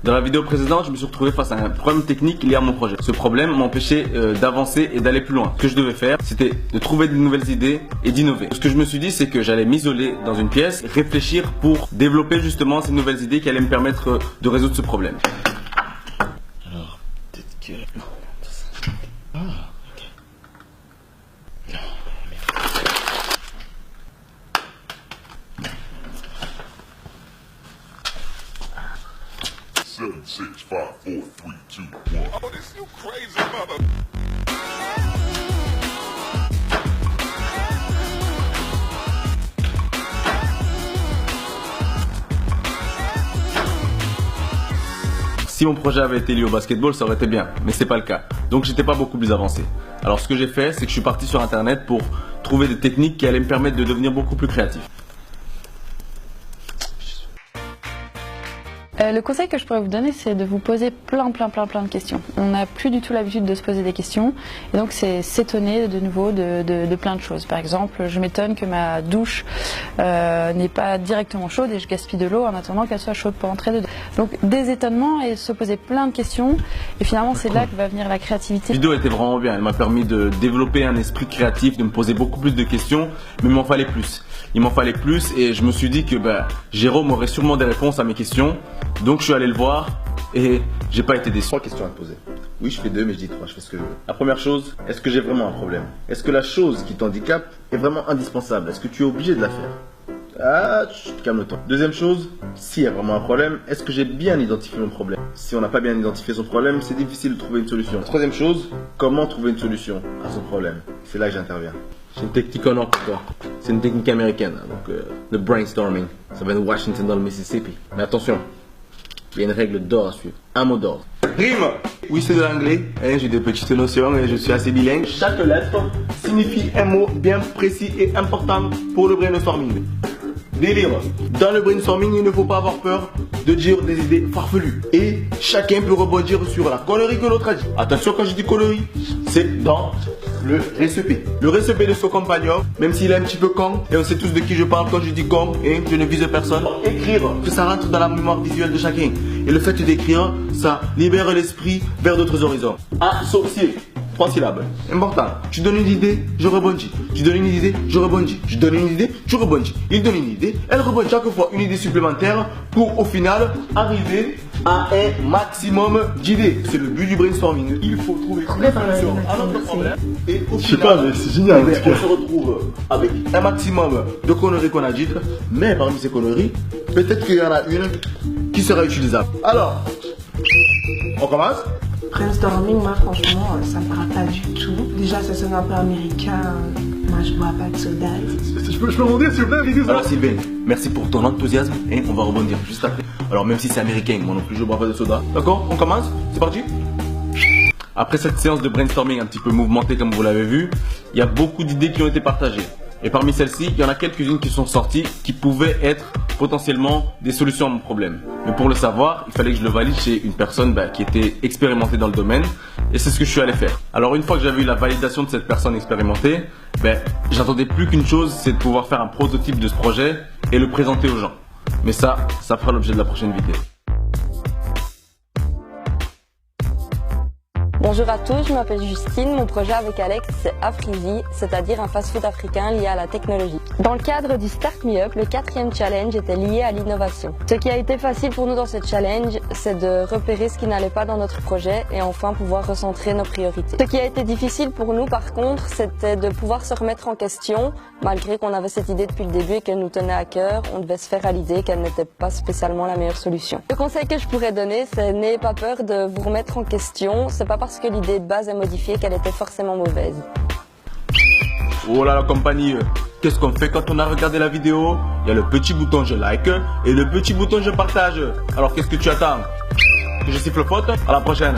Dans la vidéo précédente, je me suis retrouvé face à un problème technique lié à mon projet. Ce problème m'empêchait d'avancer et d'aller plus loin. Ce que je devais faire, c'était de trouver de nouvelles idées et d'innover. Ce que je me suis dit, c'est que j'allais m'isoler dans une pièce, réfléchir pour développer justement ces nouvelles idées qui allaient me permettre de résoudre ce problème. Alors, peut-être que... Ah, ok. Non, merde. 7, 6, 5, 4, 3, 2, 1. Oh, this you crazy mother. Si mon projet avait été lié au basketball, ça aurait été bien, mais c'est pas le cas. Donc j'étais pas beaucoup plus avancé. Alors ce que j'ai fait, c'est que je suis parti sur internet pour trouver des techniques qui allaient me permettre de devenir beaucoup plus créatif. Le conseil que je pourrais vous donner, c'est de vous poser plein de questions. On n'a plus du tout l'habitude de se poser des questions, et donc c'est s'étonner de nouveau de plein de choses. Par exemple, je m'étonne que ma douche n'est pas directement chaude et je gaspille de l'eau en attendant qu'elle soit chaude pour entrer dedans. Donc des étonnements et se poser plein de questions, et finalement c'est là que va venir la créativité. La vidéo était vraiment bien, elle m'a permis de développer un esprit créatif, de me poser beaucoup plus de questions, mais il m'en fallait plus. Il m'en fallait plus et je me suis dit que Jérôme aurait sûrement des réponses à mes questions. Donc je suis allé le voir et j'ai pas été déçu. 3 questions à te poser. Oui, je fais 2, mais je dis 3, je fais ce que je veux. La première chose, est-ce que j'ai vraiment un problème? Est-ce que la chose qui t'handicape est vraiment indispensable? Est-ce que tu es obligé de la faire? Ah, calme-toi. Deuxième chose, s'il y a vraiment un problème, est-ce que j'ai bien identifié mon problème? Si on n'a pas bien identifié son problème, c'est difficile de trouver une solution. Troisième chose, comment trouver une solution à son problème? C'est là que j'interviens. J'ai une technique en or pour toi. C'est une technique américaine, donc le brainstorming. Ça vient de Washington dans le Mississippi. Mais attention, il y a une règle d'or à suivre. Un mot d'ordre. Rime. Oui, c'est de l'anglais. J'ai des petites notions et je suis assez bilingue. Chaque lettre signifie un mot bien précis et important pour le brainstorming. Délire. Dans le brainstorming, il ne faut pas avoir peur de dire des idées farfelues. Et chacun peut rebondir sur la connerie que l'autre a dit. Attention, quand je dis connerie, c'est dans le récipé. Le récipé de son compagnon, même s'il est un petit peu con, et on sait tous de qui je parle quand je dis con, et je ne vise personne. Écrire, que ça rentre dans la mémoire visuelle de chacun. Et le fait d'écrire, ça libère l'esprit vers d'autres horizons. Associer. 3 syllabes. Important. Tu donnes une idée, je rebondis. Tu donnes une idée, je rebondis. Je donne une idée, je rebondis. Il donne une idée, elle rebondit chaque fois une idée supplémentaire pour au final arriver à un maximum d'idées. C'est le but du brainstorming. Il faut trouver une solution à notre problème. Et au final, c'est génial. on se retrouve avec un maximum de conneries qu'on a dites. Mais parmi ces conneries, peut-être qu'il y en a une qui sera utilisable. Alors, on commence? Brainstorming, moi franchement, ça me parle pas du tout. Déjà, ça sonne un peu américain. Moi, je bois pas de soda. Je peux demander s'il vous plaît? Alors Sylvain, merci pour ton enthousiasme et on va rebondir juste après. Alors même si c'est américain, moi non plus je bois pas de soda. D'accord, on commence? C'est parti? Après cette séance de brainstorming un petit peu mouvementée comme vous l'avez vu, il y a beaucoup d'idées qui ont été partagées. Et parmi celles-ci, il y en a quelques-unes qui sont sorties qui pouvaient être potentiellement des solutions à mon problème. Mais pour le savoir, il fallait que je le valide chez une personne qui était expérimentée dans le domaine. Et c'est ce que je suis allé faire. Alors une fois que j'avais eu la validation de cette personne expérimentée, j'attendais plus qu'une chose, c'est de pouvoir faire un prototype de ce projet et le présenter aux gens. Mais ça fera l'objet de la prochaine vidéo. Bonjour à tous, je m'appelle Justine. Mon projet avec Alex, c'est Afrizi, c'est-à-dire un fast-food africain lié à la technologie. Dans le cadre du Start Me Up, le 4e challenge était lié à l'innovation. Ce qui a été facile pour nous dans ce challenge, c'est de repérer ce qui n'allait pas dans notre projet et enfin pouvoir recentrer nos priorités. Ce qui a été difficile pour nous, par contre, c'était de pouvoir se remettre en question, malgré qu'on avait cette idée depuis le début et qu'elle nous tenait à cœur. On devait se faire à l'idée qu'elle n'était pas spécialement la meilleure solution. Le conseil que je pourrais donner, c'est n'ayez pas peur de vous remettre en question. C'est pas parce que l'idée de base est modifiée qu'elle était forcément mauvaise. Oh là la compagnie, qu'est-ce qu'on fait quand on a regardé la vidéo? Il y a le petit bouton je like et le petit bouton je partage. Alors qu'est-ce que tu attends? Que je siffle faute? À la prochaine.